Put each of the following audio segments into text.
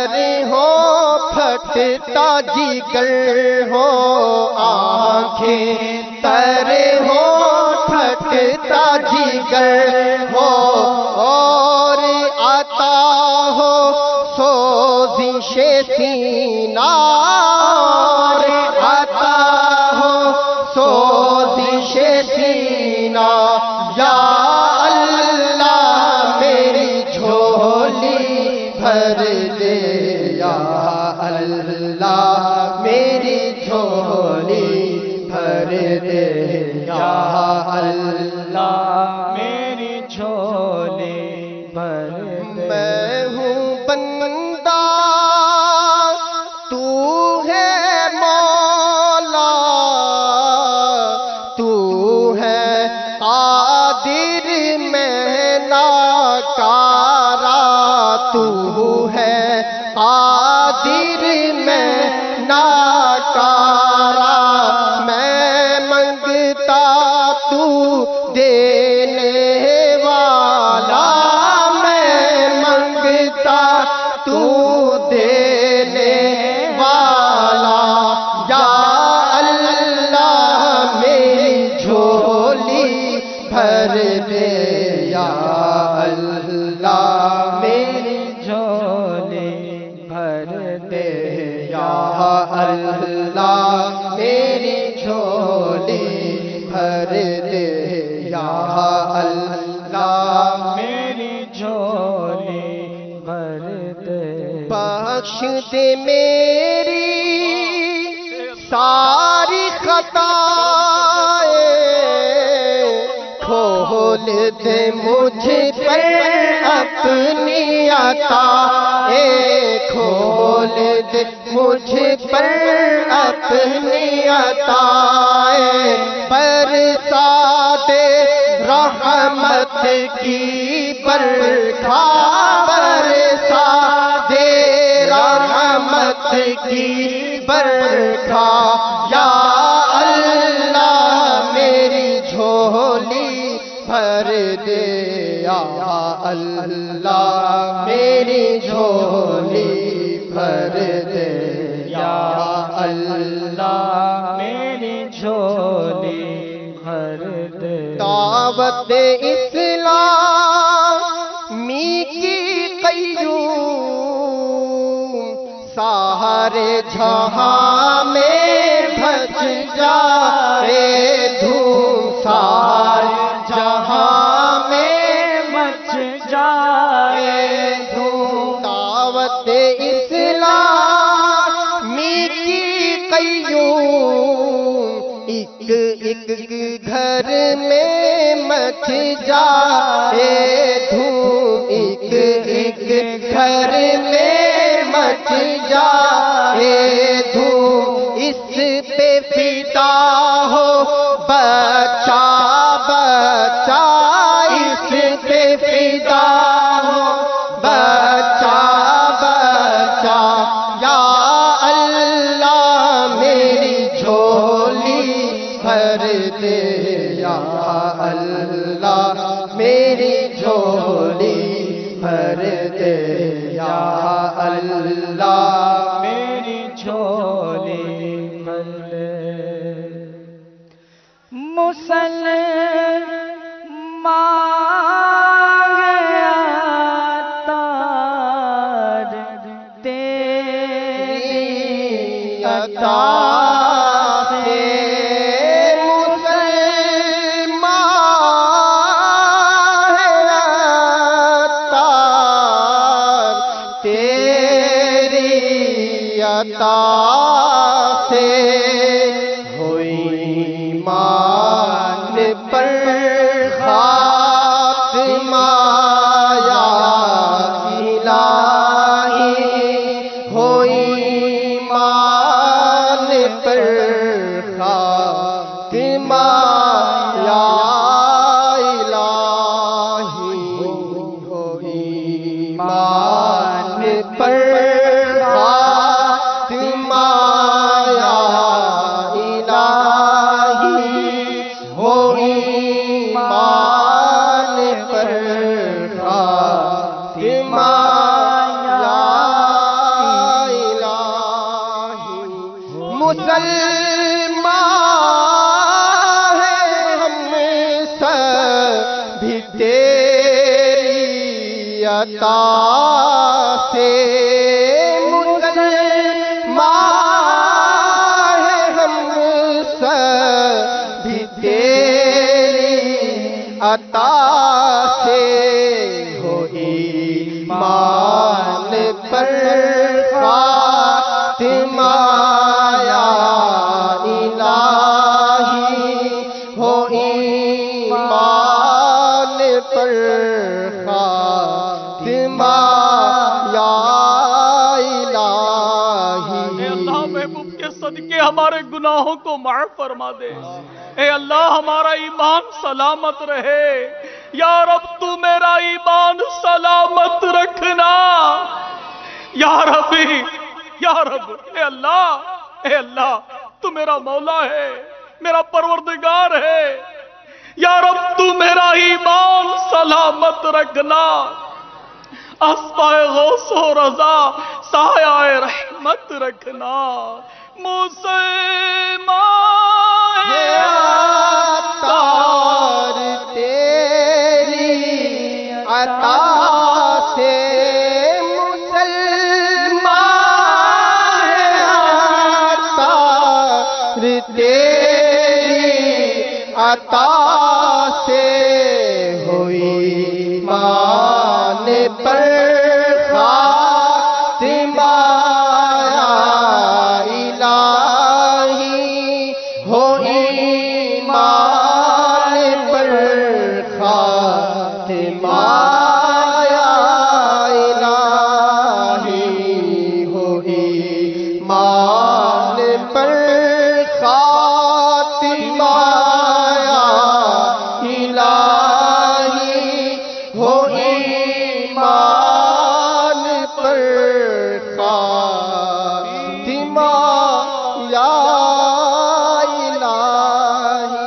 تر ہو پھٹتا جگر ہو، آنکھیں تر ہو پھٹتا جگر ہو، اور عطا ہو سوزش سینہ، اور عطا ہو سوزش سینہ، یا اللہ میری جھولی بھر دے، یا اللہ میری جھولی بھر دے، یا اللہ میری جھولی بھر دے۔ میں ہوں بندہ تو ہے مولا، تو ہے قادر میں ناکارا، تو ہے قادر میں ناکارا، میں منگتا تو دینے والا، میں منگتا تو دینے والا، یا اللہ میری جھولی بھر دے، یا اللہ میری جھولی بھر دے، یا اللہ میری جھولی بھر دے، یا اللہ میری جھولی بھر دے۔ بخش دے میری ساری خطائیں، کھول دے مجھ پر اپنی عطائیں، کھول دے مجھ پر اپنی عطائیں، برسا دے رحمت کی برکھا، برسا دے رحمت کی برکھا، یا اللہ میری جھولی بھر دے، یا اللہ میری جھولی بھر دے، یا اللہ میری جھولی بھر دے۔ دعوت اسلامی کی قیوم سارے جہاں میں بھج جائے دھوم، سارے جہاں میں مچ جائے دھوم، دعوت اسلامی کی قیوم ایک ایک گھر میں مچ جائے دھوم، ایک ایک گھر میں مچ جائے دھوم، اس پہ فدا ہو بچہ بچہ، اس پہ فدا ہو بچہ بچہ، یا اللہ میری جھولی بھر دے، یا اللہ میری جھولی بھر دے، یا اللہ میری جھولی بھر دے۔ مسلمان تار تیری عطا سے عطا سے ہوئی مان پر خاتمہ، یا الہی ہوئی مان پر خاتمہ، یا الہی ہوئی مان پر عطا سے مسلمان ہیں ہم سب بھی تیری عطا سے ہو ایمان پر خاتمہ یا الہی ہو ایمان پر خاتمہ یا الہی۔ اے اللہ محبوب کے صدقے ہمارے گناہوں کو معاف فرما دے۔ اے اللہ ہمارا ایمان سلامت رہے۔ یا رب تو میرا ایمان سلامت رکھنا۔ یا ربی، یا رب، اے اللہ تو میرا مولا ہے، میرا پروردگار ہے۔ یا رب تو میرا ایمان سلامت رکھنا۔ اسبائے غوث و رضا سایہ رحمت رکھنا۔ مسلمان عطار تیری عطا سے مسلمان ہے عطار تیری عطا سے ہوئی ایمان پر خاتمہ یا الہی ہو ایمان پر خاتمہ یا الہی ہو ایمان پر خاتمہ یا الہی ہو ایمان پر خاتمہ یا الہی۔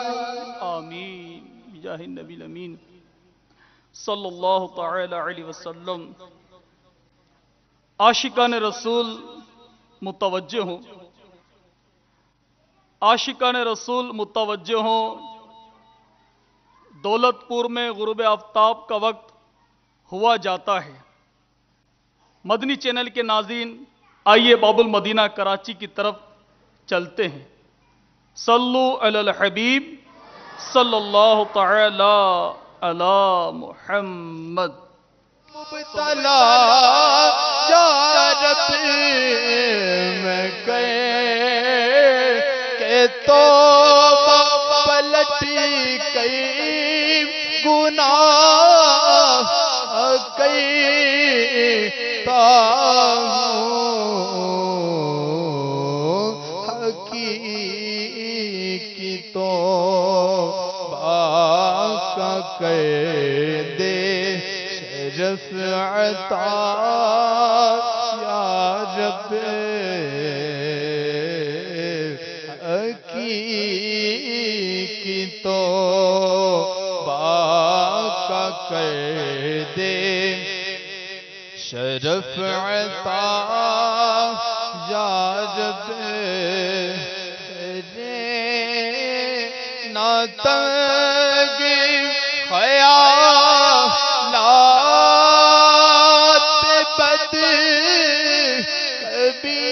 آمین بجاہ النبی الامین صلی اللہ تعالی علیہ وسلم۔ عاشقان رسول متوجہ ہوں، عاشقان رسول متوجہ ہوں۔ دولت پور میں غروب آفتاب کا وقت ہوا جاتا ہے۔ مدنی چینل کے ناظرین، آئیے باب المدینہ کراچی کی طرف چلتے ہیں۔ صلو علی الحبیب صلی اللہ تعالی علی محمد۔ مبتلا یا رب میں گئے کہ توبہ پلٹ گئی، گناہ کرتا ہوں، حقیقی توبہ کا کر دے شرف عطا یا رب، حقیقی توبہ کا کر دے شرف عطا یا رب، نہ تنگ خیالات بد کبھی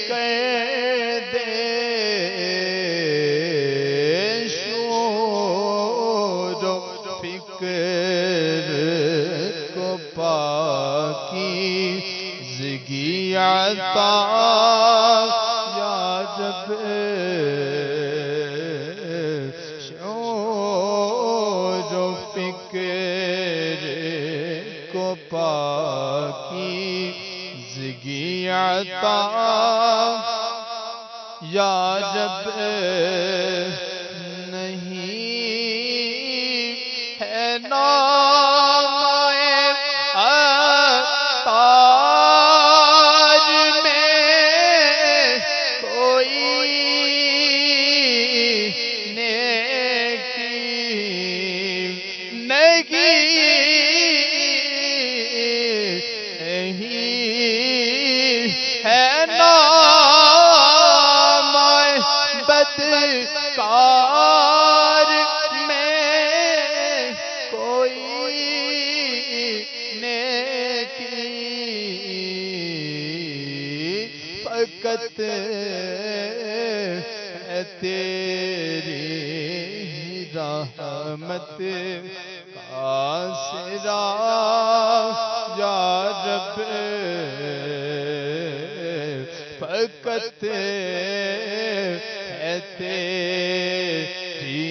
کر دے، شور و فکر کو پاکیزگی عطا یا رب، شعور و فکر کو پاکیزگی عطا یا رب، نہیں ہے نام عطار میں کوئی نیکی نہیں ہے نام بدکار میں کوئی فقط ہے تیری رحمت کا سرا یا رب، فقط ہے تیری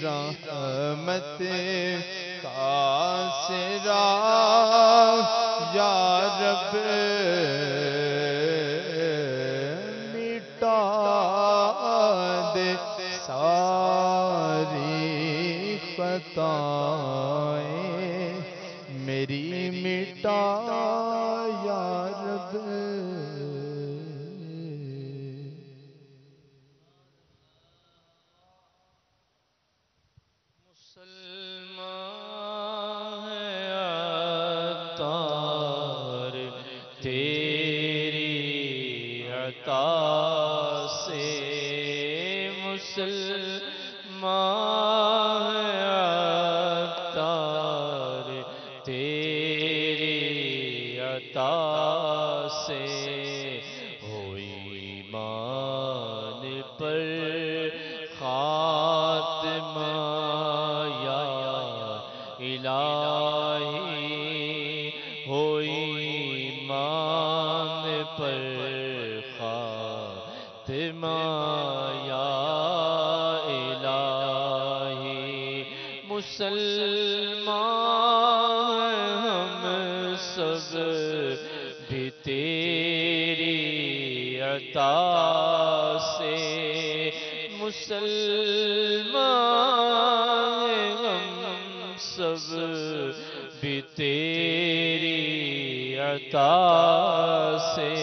رحمت کا سرا یا رب، مٹا دے ساری خطائیں میری، مٹا یا رب۔ مسلمان ہے عطار تیری عطا سے، مسلمان ہے عطار تیری عطا سے، ہو ایمان پر خاتمہ یا الہی، ہو ایمان پر خاتمہ یا الہی، مسلمان ہم سب بھی تیری عطا سے، مسلمان ہم سب بھی تیری عطا سے،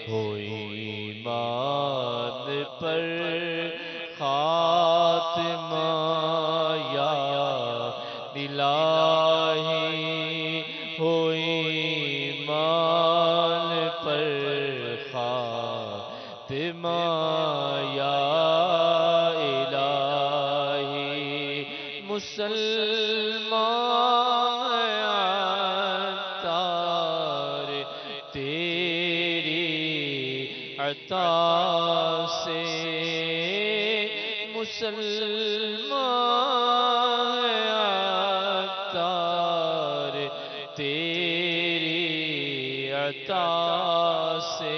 ہو ایمان پر خاتمہ یا الہی، ہو ایمان پر خاتمہ یا الہی، مسلمان عطار تیری عطا سے، مسلمان عطار تیری عطا سے،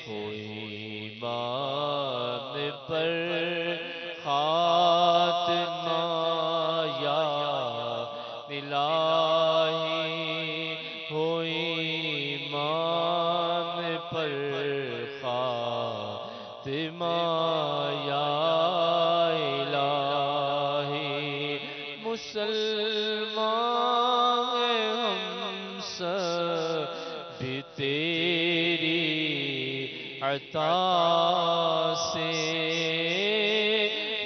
ہو ایمان پر خاتمہ یا الہی، ہو ایمان پر خاتمہ یا الہی، مسلمان ہم سب بھی تیری عطا سے،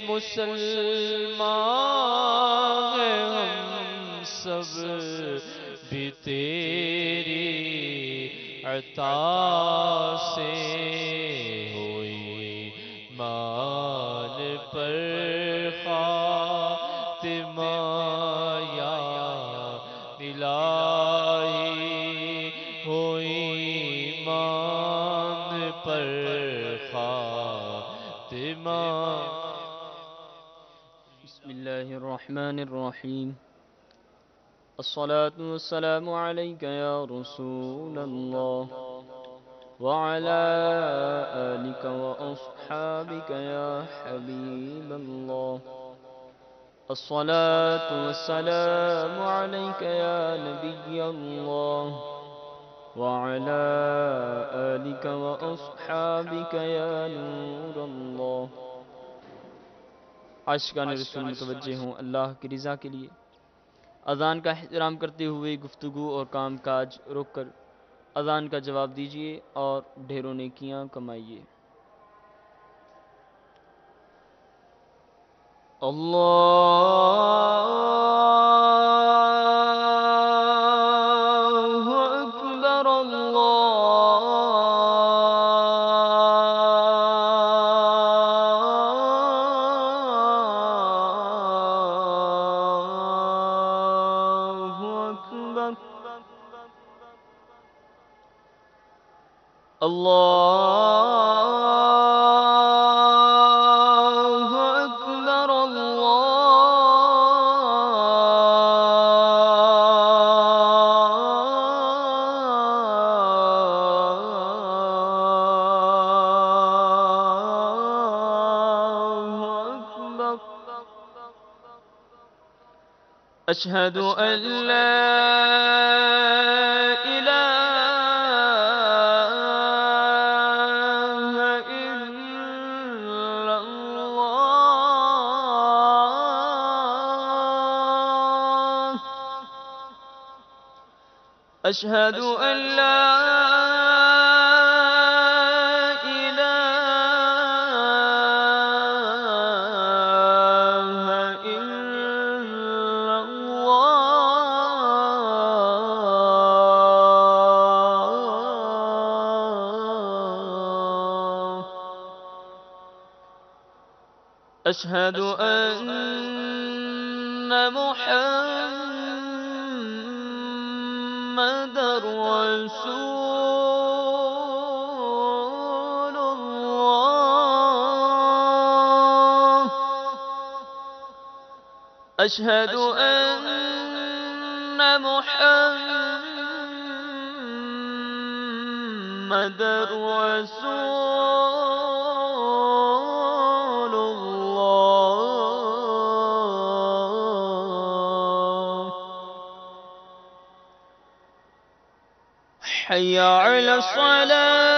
مسلمان ہم سب بھی تیری عطا سے، ہوئی مان پر خاتمہ یا الہی، ہوئی مان پر خاتمہ۔ بسم اللہ الرحمن الرحیم، الصلاة والسلام عليك يا رسول الله وعلى آلك وأصحابك يا حبيب الله، الصلاة والسلام عليك يا نبي الله وعلى آلك وأصحابك يا نور الله۔ عاشقان رسول متوجہ ہوں اللہ کی رضا کے لیے، اذان کا احترام کرتے ہوئے گفتگو اور کام کاج روک کر اذان کا جواب دیجیے اور ڈھیروں نیکیاں کمائیے۔ اللہ اکبر، اللہ اکبر۔ اللہ اکبر أشهد أن لا إله إلا الله أشهد أن لا أشهد أن محمدًا رسول الله أشهد أن محمدًا رسول الله حي على الصلاة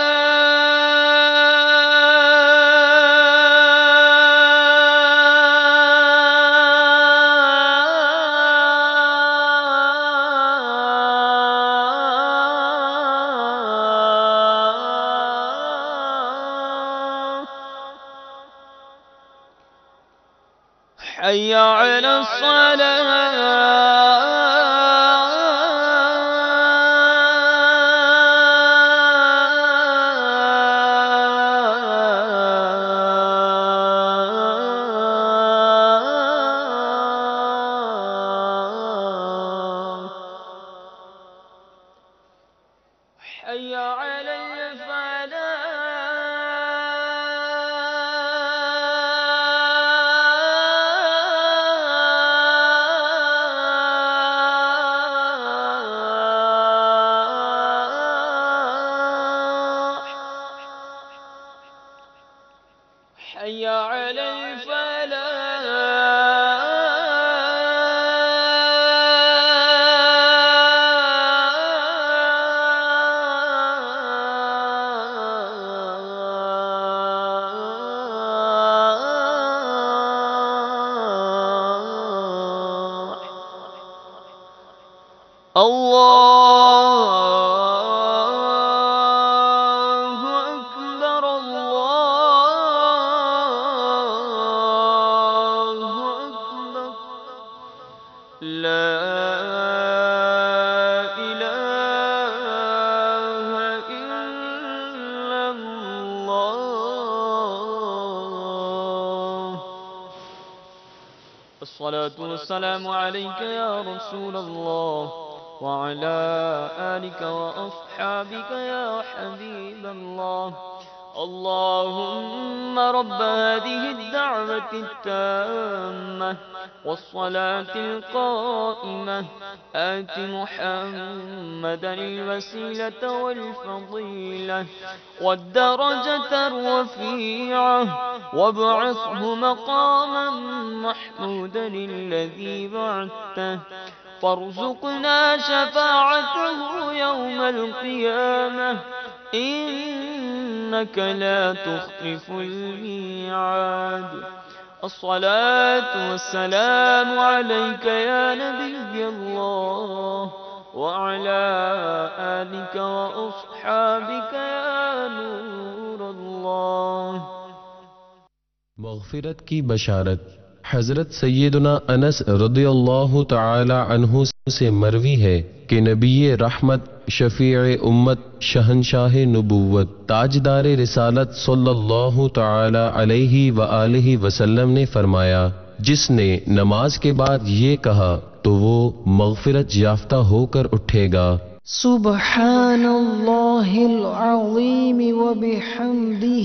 حي على الصلاة حي على الفلاح حي على الفلاح الله أكبر الله أكبر لا إله إلا الله الصلاة والسلام عليك يا رسول الله وعلى آلك وأصحابك يا حبيب الله اللهم رب هذه الدعوة التامة والصلاة القائمة آت محمدا الوسيلة والفضيلة والدرجة الرفيعة وابعثه مقاما محمودا الذي بعثته فارزقنا شفاعته يوم القيامة إنك لا تخلف الميعاد الصلاة والسلام عليك يا نبي الله وعلى آلك وأصحابك يا نور الله مغفرت کی بشارت حضرت سیدنا انس رضی اللہ تعالی عنہ سے مروی ہے کہ نبی رحمت شفیع امت شہنشاہ نبوت تاجدار رسالت صلی اللہ تعالی علیہ وآلہ وسلم نے فرمایا جس نے نماز کے بعد یہ کہا تو وہ مغفرت یافتہ ہو کر اٹھے گا سبحان اللہ العظیم وبحمدہ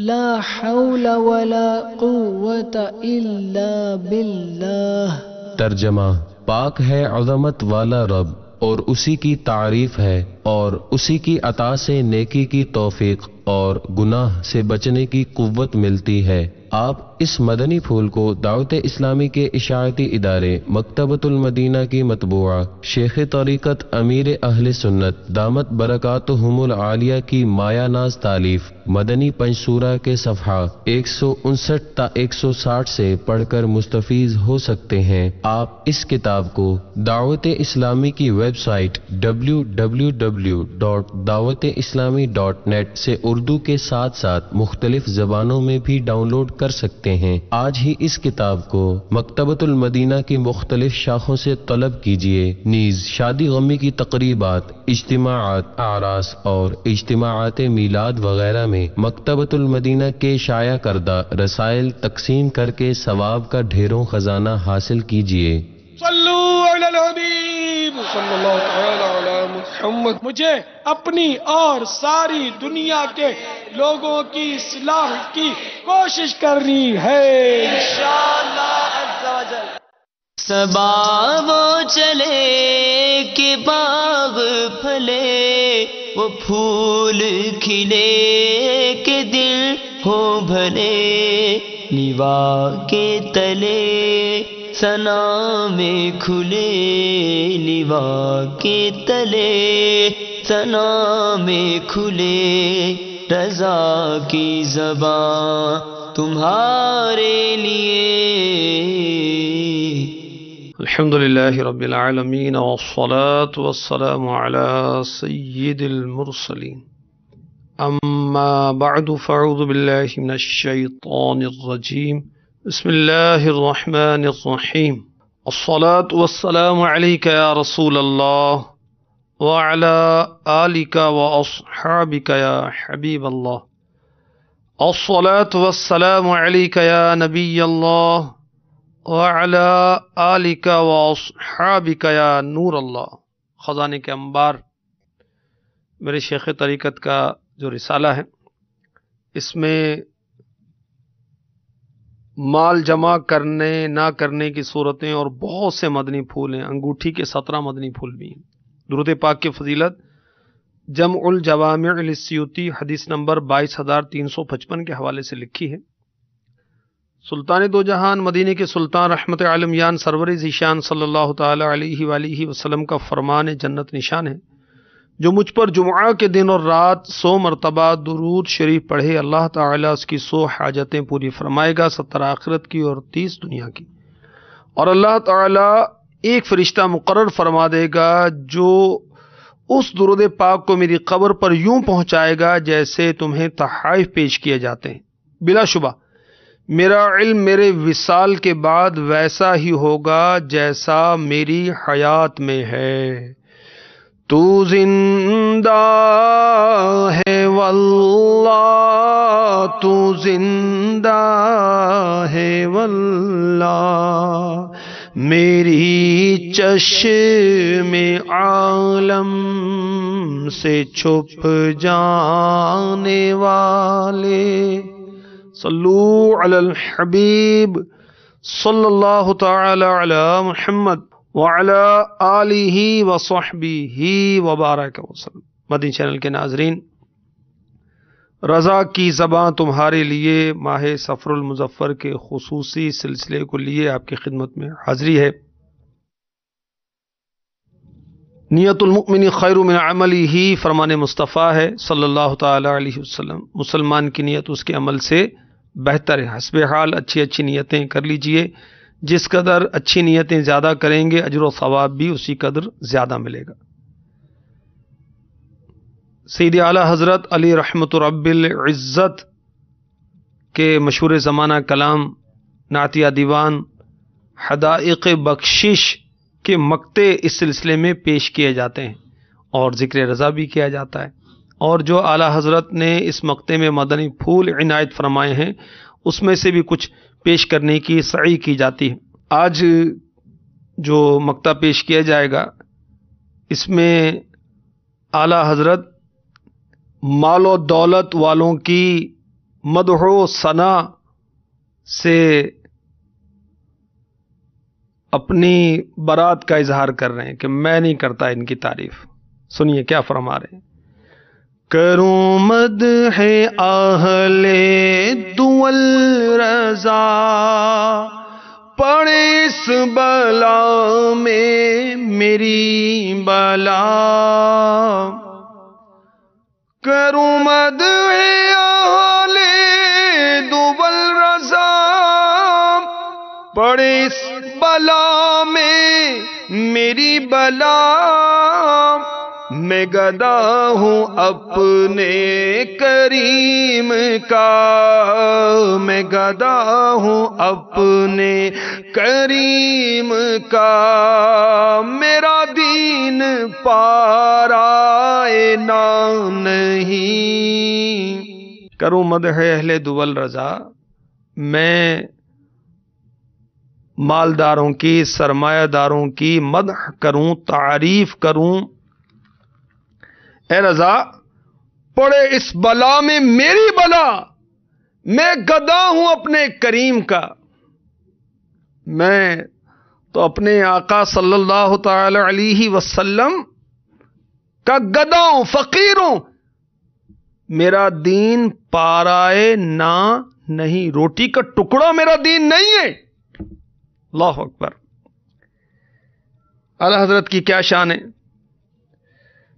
لا حول ولا قوة الا باللہ۔ ترجمہ: پاک ہے عظمت والا رب اور اسی کی تعریف ہے اور اسی کی عطا سے نیکی کی توفیق اور گناہ سے بچنے کی قوت ملتی ہے۔ آپ اس مدنی پھول کو دعوت اسلامی کے اشاعتی ادارے مکتبۃ المدینہ کی مطبوعہ شیخ طریقت امیر اہل سنت دامت برکاتہم العالیہ کی مایہ ناز تالیف مدنی پنجسورہ کے صفحہ 159 تا 160 سے پڑھ کر مستفیض ہو سکتے ہیں۔ آپ اس کتاب کو دعوت اسلامی کی ویب سائٹ www.dawatislami.net سے اردو کے ساتھ ساتھ مختلف زبانوں میں بھی ڈاؤن لوڈ کر سکتے ہیں۔ آج ہی اس کتاب کو مکتبۃ المدینہ کی مختلف شاخوں سے طلب کیجیے۔ نیز شادی غمی کی تقریبات، اجتماعات، اعراس اور اجتماعات میلاد وغیرہ میں مکتبۃ المدینہ کے شائع کردہ رسائل تقسیم کر کے ثواب کا ڈھیروں خزانہ حاصل کیجیے۔ صلو علی الحبیب صلی اللہ تعالی علی محمد۔ مجھے اپنی اور ساری دنیا کے لوگوں کی اصلاح کی کوشش کرنی ہے انشاءاللہ عز و جل۔ صبا وہ چلے کہ باغ پھلے، وہ پھول کھلے کہ دل ہو بھلے، لیوا کے تلے ثنا میں کھلے، لیوا کے تلے ثنا میں کھلے، رضا کی زبان تمہارے لیے۔ الحمدللہ رب العالمین والصلاة والسلام علی سید المرسلین، اما بعد فاعوذ باللہ من الشیطان الرجیم، بسم اللہ الرحمن الرحیم، الصلاة والسلام علیک یا رسول اللہ وعلى آلك وأصحابك يا حبيب الله، الصلاة والسلام عليك يا نبي الله وعلى آلك وأصحابك يا نور اللہ۔ خزانے کے انبار میرے شیخ طریقت کا جو رسالہ ہے، اس میں مال جمع کرنے نہ کرنے کی صورتیں اور بہت سے مدنی پھول ہیں، انگوٹھی کے 17 مدنی پھول بھی ہیں۔ درود پاک کی فضیلت جمع الجوامع للسیوطی حدیث نمبر 22355 کے حوالے سے لکھی ہے۔ سلطان دو جہان مدینے کے سلطان رحمت عالمیان سرور ذیشان صلی اللہ تعالی علیہ وآلہ وسلم کا فرمان جنت نشان ہے، جو مجھ پر جمعہ کے دن اور رات 100 مرتبہ درود شریف پڑھے، اللہ تعالیٰ اس کی 100 حاجتیں پوری فرمائے گا، 70 آخرت کی اور 30 دنیا کی، اور اللہ تعالیٰ ایک فرشتہ مقرر فرما دے گا جو اس درود پاک کو میری قبر پر یوں پہنچائے گا جیسے تمہیں تحائف پیش کیے جاتے ہیں۔ بلا شبہ میرا علم میرے وصال کے بعد ویسا ہی ہوگا جیسا میری حیات میں ہے۔ تو زندہ ہے واللہ، تو زندہ ہے واللہ، میری چشم عالم سے چھپ جانے والے، صلو علی الحبیب صلی اللہ تعالی علی محمد وعلی آلہ وصحبہ وبارک وسلم۔ مدنی چینل کے ناظرین، رضا کی زبان تمہارے لیے ماہ صفر المظفر کے خصوصی سلسلے کو لیے آپ کی خدمت میں حاضری ہے۔ نیت المؤمن خیر من عملہ فرمان مصطفیٰ ہے صلی اللہ تعالی علیہ وسلم۔ مسلمان کی نیت اس کے عمل سے بہتر ہے۔ حسب حال اچھی نیتیں کر لیجئے، جس قدر اچھی نیتیں زیادہ کریں گے اجر و ثواب بھی اسی قدر زیادہ ملے گا۔ سید اعلیٰ حضرت علی رحمت رب العزت کے مشہور زمانہ کلام نعتیہ دیوان حدائق بخشش کے مقطع اس سلسلے میں پیش کیے جاتے ہیں اور ذکر رضا بھی کیا جاتا ہے، اور جو اعلیٰ حضرت نے اس مقطع میں مدنی پھول عنایت فرمائے ہیں اس میں سے بھی کچھ پیش کرنے کی سعی کی جاتی ہے۔ آج جو مقطع پیش کیا جائے گا اس میں اعلی حضرت مال و دولت والوں کی مدح و ثنا سے اپنی برات کا اظہار کر رہے ہیں کہ میں نہیں کرتا ان کی تعریف. سنیے کیا فرما رہے ہیں. کروں مدح اہل دول رضا پڑے اس بلا میں میری بلا. کروں مدح اہل دول رضا پڑے اس بلا میں میری بلا. میں گدا ہوں اپنے کریم کا میں گدا ہوں اپنے کریم کا. میرا دین پارائے نام نہیں. کروں مدح اہل دول رضا میں مالداروں کی سرمایہ داروں کی مدح کروں تعریف کروں. اے رضا پڑے اس بلا میں میری بلا. میں گدا ہوں اپنے کریم کا. میں تو اپنے آقا صلی اللہ تعالی علیہ وسلم کا گدا ہوں فقیر ہوں. میرا دین پارائے نہ نہیں روٹی کا ٹکڑا میرا دین نہیں ہے. اللہ اکبر. اعلی حضرت کی کیا شان ہے.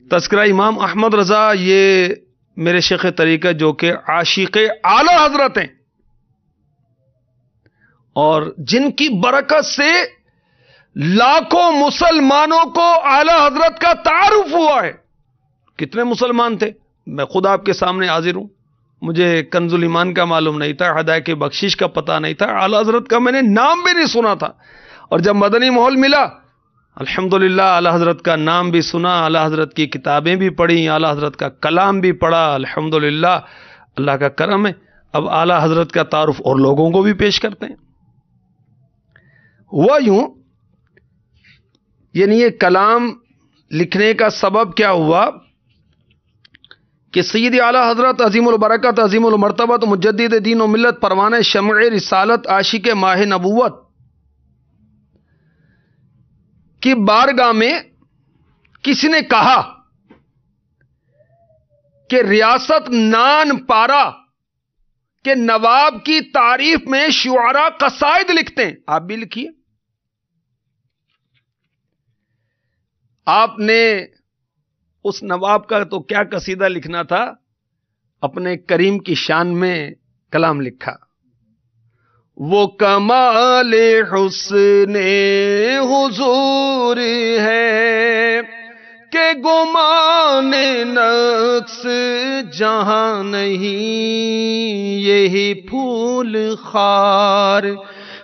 تذکرہ امام احمد رضا یہ میرے شیخ طریقہ جو کہ عاشق اعلی حضرت ہیں اور جن کی برکت سے لاکھوں مسلمانوں کو اعلی حضرت کا تعارف ہوا ہے. کتنے مسلمان تھے میں خود آپ کے سامنے حاضر ہوں. مجھے کنز الایمان کا معلوم نہیں تھا, ہدایت بخشش کا پتہ نہیں تھا, اعلی حضرت کا میں نے نام بھی نہیں سنا تھا. اور جب مدنی ماحول ملا الحمدللہ اعلی حضرت کا نام بھی سنا, اعلی حضرت کی کتابیں بھی پڑھی, اعلی حضرت کا کلام بھی پڑھا. الحمدللہ اللہ کا کرم ہے. اب اعلی حضرت کا تعارف اور لوگوں کو بھی پیش کرتے ہیں. ہوا یوں یعنی یہ کلام لکھنے کا سبب کیا ہوا کہ سید اعلی حضرت عظیم البرکت عظیم المرتبت مجدد دین و ملت پروانہ شمع رسالت عاشق ماہ نبوت کی بارگاہ میں کسی نے کہا کہ ریاست نان پارا کہ نواب کی تعریف میں شعراء قصائد لکھتے ہیں, آپ بھی لکھیے. آپ نے اس نواب کا تو کیا قصیدہ لکھنا تھا, اپنے کریم کی شان میں کلام لکھا. وہ کمال حسن حضور ہے کہ گمان نقص جہاں نہیں. یہی پھول خار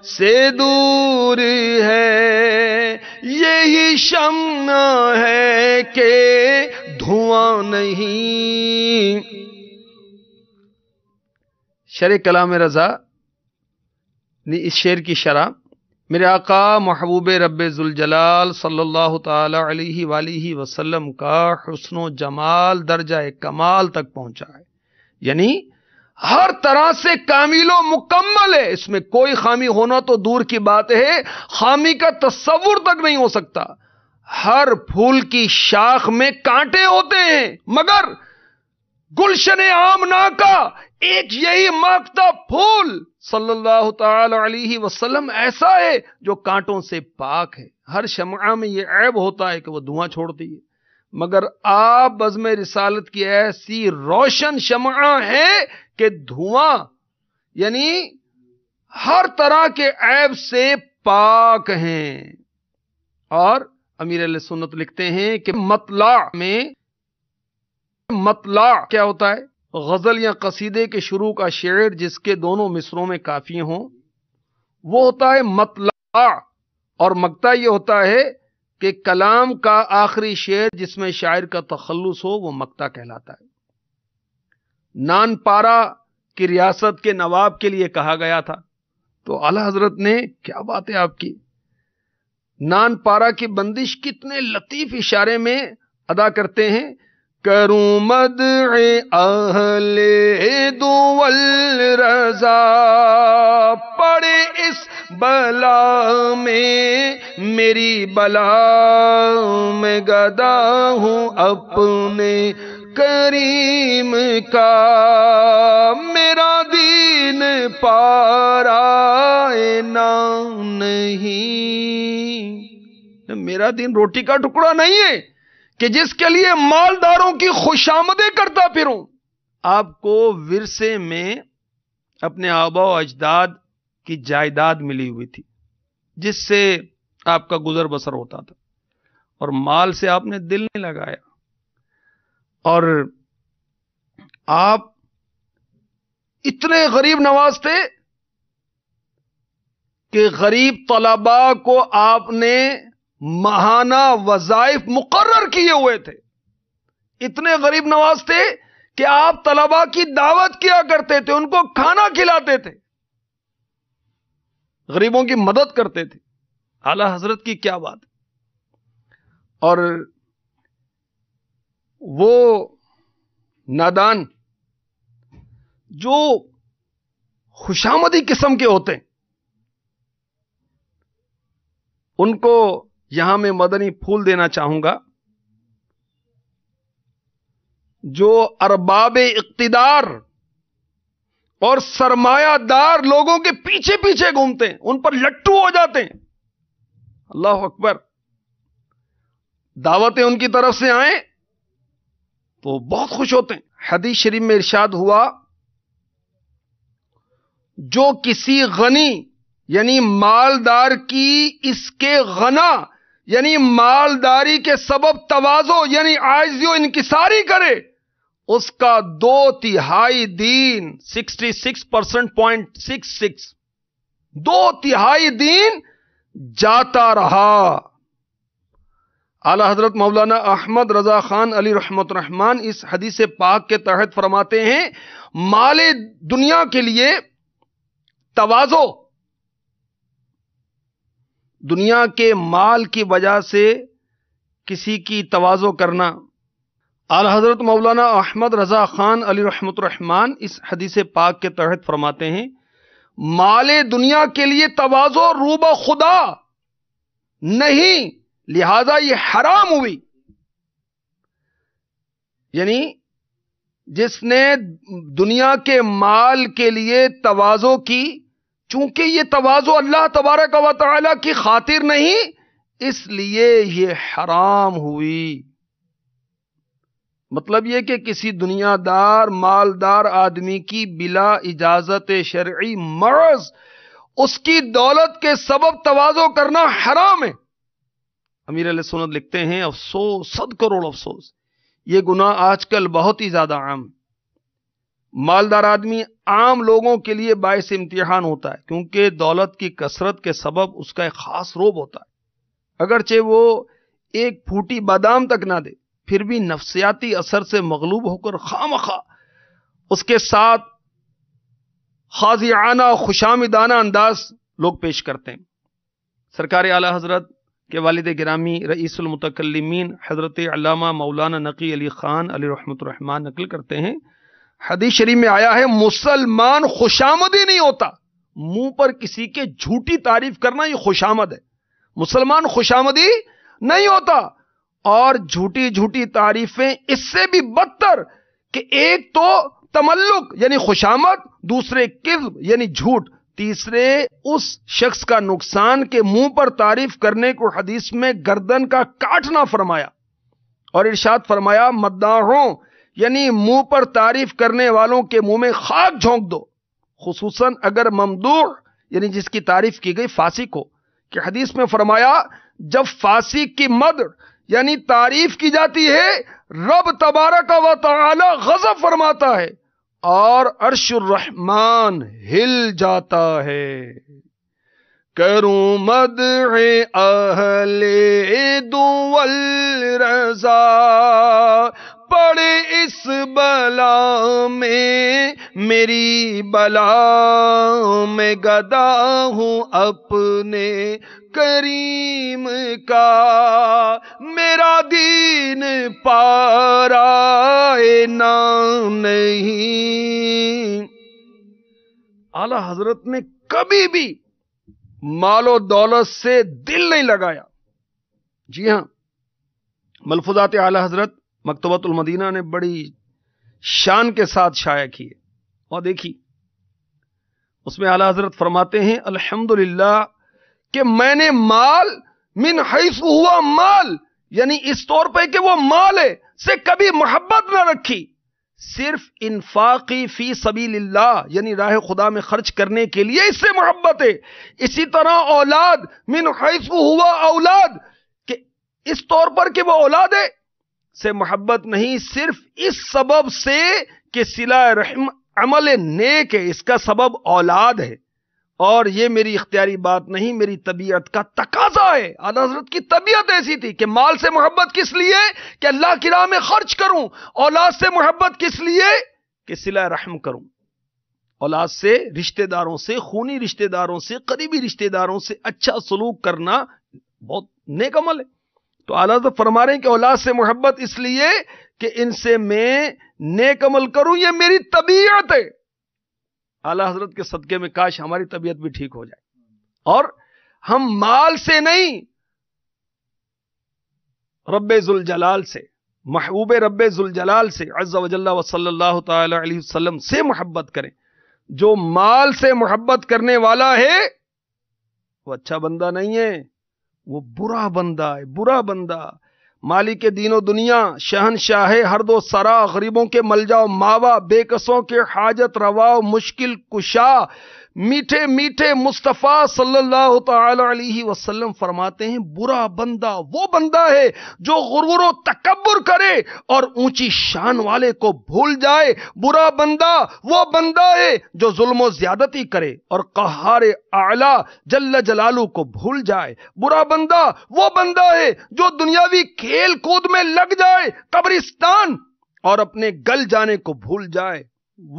سے دور ہے, یہی شمع ہے کہ دھواں نہیں. شرح کلام رضا اس شعر کی شرح میرے آقا محبوب رب ذوالجلال صلی اللہ تعالی علیہ وآلہ وسلم کا حسن و جمال درجہ کمال تک پہنچا ہے. یعنی ہر طرح سے کامل و مکمل ہے. اس میں کوئی خامی ہونا تو دور کی بات ہے, خامی کا تصور تک نہیں ہو سکتا. ہر پھول کی شاخ میں کانٹے ہوتے ہیں مگر گلشن آمنہ کا ایک یہی مہکتا پھول صلی اللہ تعالی علیہ وسلم ایسا ہے جو کانٹوں سے پاک ہے. ہر شمع میں یہ عیب ہوتا ہے کہ وہ دھواں چھوڑتی ہے, مگر آپ بزم رسالت کی ایسی روشن شمع ہے کہ دھواں یعنی ہر طرح کے عیب سے پاک ہیں. اور امیر علیہ سنت لکھتے ہیں کہ مطلع میں مطلع کیا ہوتا ہے, غزل یا قصیدے کے شروع کا شعر جس کے دونوں مصروں میں قافیے ہوں وہ ہوتا ہے مطلع, اور مقطع یہ ہوتا ہے کہ کلام کا آخری شعر جس میں شاعر کا تخلص ہو وہ مقطع کہلاتا ہے. نان پارا کی ریاست کے نواب کے لیے کہا گیا تھا. تو اعلی حضرت نے کیا بات ہے آپ کی, نان پارا کی بندش کتنے لطیف اشارے میں ادا کرتے ہیں. کروں مدح اہل دول رضا پڑے اس بلا میں میری بلا میں گدا ہوں اپنے کریم کا میرا دین پارا نام نہیں. میرا دین روٹی کا ٹکڑا نہیں ہے کہ جس کے لیے مالداروں کی خوشامدیں کرتا پھروں. آپ کو ورثے میں اپنے آبا و اجداد کی جائیداد ملی ہوئی تھی جس سے آپ کا گزر بسر ہوتا تھا اور مال سے آپ نے دل نہیں لگایا اور آپ اتنے غریب نواز تھے کہ غریب طلباء کو آپ نے ماہانہ وظائف مقرر کیے ہوئے تھے. اتنے غریب نواز تھے کہ آپ طلباء کی دعوت کیا کرتے تھے, ان کو کھانا کھلاتے تھے, غریبوں کی مدد کرتے تھے. اعلی حضرت کی کیا بات. اور وہ نادان جو خوشامدی قسم کے ہوتے ہیں ان کو یہاں میں مدنی پھول دینا چاہوں گا. جو ارباب اقتدار اور سرمایہ دار لوگوں کے پیچھے پیچھے گھومتے ہیں, ان پر لٹو ہو جاتے ہیں. اللہ اکبر. دعوتیں ان کی طرف سے آئیں تو بہت خوش ہوتے ہیں. حدیث شریف میں ارشاد ہوا جو کسی غنی یعنی مالدار کی اس کے غنا یعنی مالداری کے سبب تواضع یعنی عاجزی و انکساری کرے اس کا 2/3 دین 66.66 2/3 دین جاتا رہا. اعلی حضرت مولانا احمد رضا خان علی رحمت الرحمان اس حدیث پاک کے تحت فرماتے ہیں مال دنیا کے لیے تواضع, دنیا کے مال کی وجہ سے کسی کی تواضع کرنا. اعلی حضرت مولانا احمد رضا خان علی رحمت الرحمان اس حدیث پاک کے تحت فرماتے ہیں مال دنیا کے لیے تواضع روبہ خدا نہیں, لہذا یہ حرام ہوئی. یعنی جس نے دنیا کے مال کے لیے تواضع کی, چونکہ یہ تواضع اللہ تبارک و تعالی کی خاطر نہیں اس لیے یہ حرام ہوئی. مطلب یہ کہ کسی دنیا دار مالدار آدمی کی بلا اجازت شرعی مرض اس کی دولت کے سبب تواضع کرنا حرام ہے. امیر علیہ سنت لکھتے ہیں افسوس 100 کروڑ افسوس, یہ گناہ آج کل بہت ہی زیادہ عام. مالدار آدمی عام لوگوں کے لیے باعث امتحان ہوتا ہے کیونکہ دولت کی کثرت کے سبب اس کا ایک خاص روب ہوتا ہے. اگرچہ وہ ایک پھوٹی بادام تک نہ دے پھر بھی نفسیاتی اثر سے مغلوب ہو کر خامخواہ اس کے ساتھ خاضعانہ خوشامدانہ انداز لوگ پیش کرتے ہیں. سرکار اعلی حضرت کے والد گرامی رئیس المتکلمین حضرت علامہ مولانا نقی علی خان علی رحمت الرحمان نقل کرتے ہیں حدیث شریف میں آیا ہے مسلمان خوشامدی نہیں ہوتا. منہ پر کسی کے جھوٹی تعریف کرنا یہ خوشامد ہے. مسلمان خوشامدی نہیں ہوتا. اور جھوٹی جھوٹی تعریفیں اس سے بھی بدتر کہ ایک تو تملق یعنی خوشامد, دوسرے کذب یعنی جھوٹ, تیسرے اس شخص کا نقصان کے منہ پر تعریف کرنے کو حدیث میں گردن کا کاٹنا فرمایا اور ارشاد فرمایا مداحوں یعنی منہ پر تعریف کرنے والوں کے منہ میں خاک جھونک دو, خصوصاً اگر ممدوح یعنی جس کی تعریف کی گئی فاسق ہو. کہ حدیث میں فرمایا جب فاسق کی مدح یعنی تعریف کی جاتی ہے رب تبارک و تعالی غضب فرماتا ہے اور عرش الرحمن ہل جاتا ہے. کروں مدح اہل دول رضا پڑے اس بلا میں میری بلا میں گدا ہوں اپنے کریم کا میرا دین پارائے نام نہیں۔ اعلی حضرت نے کبھی بھی مال و دولت سے دل نہیں لگایا۔ جی ہاں، ملفوظات اعلی حضرت مکتبۃ المدینہ نے بڑی شان کے ساتھ شائع کیے، اور دیکھی اس میں اعلی حضرت فرماتے ہیں الحمدللہ کہ میں نے مال من حیث ہوا مال، یعنی اس طور پہ کہ وہ مال ہے، سے کبھی محبت نہ رکھی، صرف انفاقی فی سبیل اللہ یعنی راہ خدا میں خرچ کرنے کے لیے اس سے محبت ہے۔ اسی طرح اولاد من حیث ہوا اولاد، کہ اس طور پر کہ وہ اولاد ہے سے محبت نہیں، صرف اس سبب سے کہ صلہ رحم عمل نیک ہے، اس کا سبب اولاد ہے، اور یہ میری اختیاری بات نہیں، میری طبیعت کا تقاضا ہے۔ اعلیٰ حضرت کی طبیعت ایسی تھی کہ مال سے محبت کس لیے کہ اللہ کی راہ میں خرچ کروں، اولاد سے محبت کس لیے کہ صلہ رحم کروں، اولاد سے، رشتہ داروں سے، خونی رشتہ داروں سے، قریبی رشتہ داروں سے اچھا سلوک کرنا بہت نیک عمل ہے۔ تو اعلیٰ حضرت فرما رہے ہیں کہ اولاد سے محبت اس لیے کہ ان سے میں نیک عمل کروں، یہ میری طبیعت ہے۔ اعلیٰ حضرت کے صدقے میں کاش ہماری طبیعت بھی ٹھیک ہو جائے، اور ہم مال سے نہیں، رب ذوالجلال سے، محبوب رب ذوالجلال سے عز و جل و صلی اللہ تعالی علیہ وسلم سے محبت کریں۔ جو مال سے محبت کرنے والا ہے وہ اچھا بندہ نہیں ہے، وہ برا بندہ ہے، برا بندہ۔ مالک دین و دنیا، شہنشاہ ہر دو سرا، غریبوں کے ملجا و ماوا، بے کسوں کے حاجت روا و مشکل کشا، میٹھے میٹھے مصطفیٰ صلی اللہ تعالی علیہ وسلم فرماتے ہیں برا بندہ وہ بندہ ہے جو غرور و تکبر کرے اور اونچی شان والے کو بھول جائے۔ برا بندہ وہ بندہ ہے جو ظلم و زیادتی کرے اور قہار اعلی جل جلالہ کو بھول جائے۔ برا بندہ وہ بندہ ہے جو دنیاوی کھیل کود میں لگ جائے، قبرستان اور اپنے گل جانے کو بھول جائے۔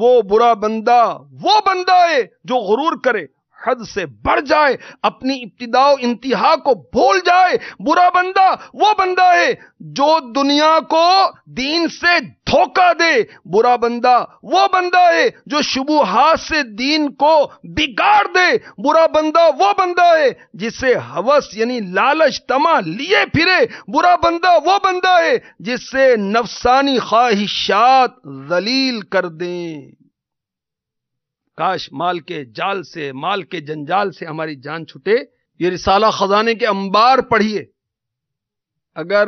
وہ برا بندہ وہ بندہ ہے جو غرور کرے، حد سے بڑھ جائے، اپنی ابتدا و انتہا کو بھول جائے۔ برا بندہ وہ بندہ ہے جو دنیا کو دین سے دھوکہ دے۔ برا بندہ وہ بندہ ہے جو شبہات سے دین کو بگاڑ دے۔ برا بندہ وہ بندہ ہے جسے ہوس یعنی لالچ طمع لیے پھرے۔ برا بندہ وہ بندہ ہے جس سے نفسانی خواہشات ذلیل کر دیں۔ کاش مال کے جال سے، مال کے جنجال سے ہماری جان چھٹے۔ یہ رسالہ خزانے کے انبار پڑھیے، اگر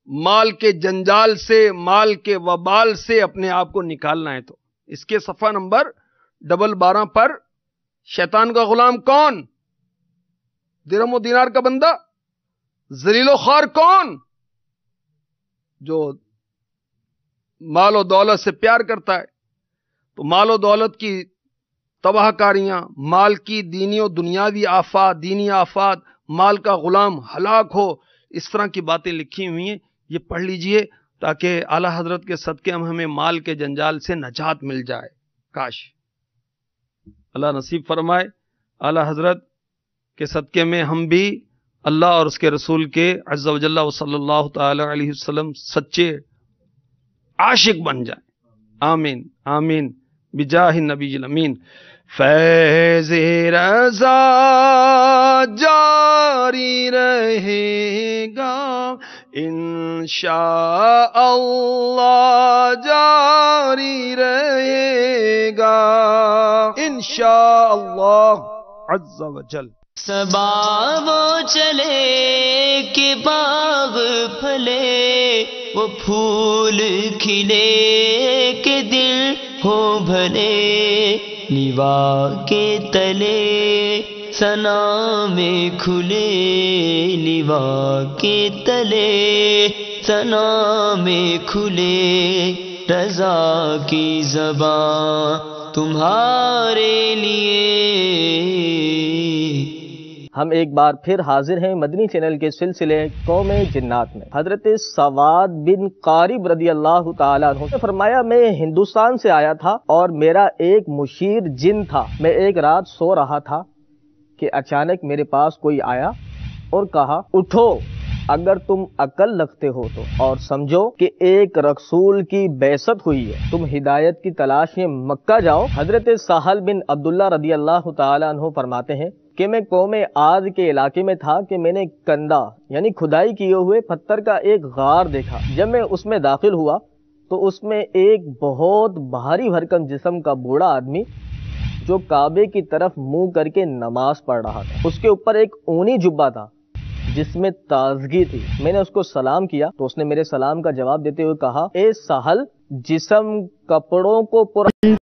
مال کے جنجال سے، مال کے وبال سے اپنے آپ کو نکالنا ہے تو اس کے صفحہ نمبر 12 پر شیطان کا غلام کون؟ درہم و دینار کا بندہ؟ ذلیل و خوار کون؟ جو مال و دولت سے پیار کرتا ہے۔ تو مال و دولت کی تباہ کاریاں، مال کی دینی و دنیاوی آفات، دینی آفات، مال کا غلام ہلاک ہو، اس طرح کی باتیں لکھی ہوئی ہیں، یہ پڑھ لیجئے تاکہ اعلی حضرت کے صدقے ہمیں مال کے جنجال سے نجات مل جائے۔ کاش اللہ نصیب فرمائے اعلی حضرت کے صدقے میں ہم بھی اللہ اور اس کے رسول کے عز و جل و صلی اللہ تعالی علیہ وسلم سچے عاشق بن جائیں۔ آمین آمین بجاہ النبی الامین۔ فیض رضا جاری رہے گا انشاءاللہ، جاری رہے گا انشاءاللہ عز و جل۔ صبا وہ چلے کہ باغ پھلے، وہ پھول کھلے کہ دل ہو بھلے، لیوا کے تلے ثنا میں کھلے، لیوا کے تلے ثنا میں کھلے، رضا کی زبان تمہارے لیے۔ ہم ایک بار پھر حاضر ہیں مدنی چینل کے سلسلے قوم جنات میں۔ حضرت سواد بن قارب رضی اللہ تعالیٰ عنہ نے فرمایا میں ہندوستان سے آیا تھا اور میرا ایک مشیر جن تھا۔ میں ایک رات سو رہا تھا کہ اچانک میرے پاس کوئی آیا اور کہا اٹھو اگر تم عقل رکھتے ہو تو، اور سمجھو کہ ایک رسول کی بعثت ہوئی ہے، تم ہدایت کی تلاش میں مکہ جاؤ۔ حضرت سہل بن عبداللہ رضی اللہ تعالی عنہ فرماتے ہیں کہ میں قوم عاد کے علاقے میں تھا کہ میں نے کندہ یعنی کھدائی کیے ہوئے پتھر کا ایک غار دیکھا۔ جب میں اس میں داخل ہوا تو اس میں ایک بہت بھاری بھرکم جسم کا بوڑھا آدمی جو کعبے کی طرف منہ کر کے نماز پڑھ رہا تھا، اس کے اوپر ایک اونی جبہ تھا جس میں تازگی تھی۔ میں نے اس کو سلام کیا تو اس نے میرے سلام کا جواب دیتے ہوئے کہا، اے سہل، جسم کپڑوں کو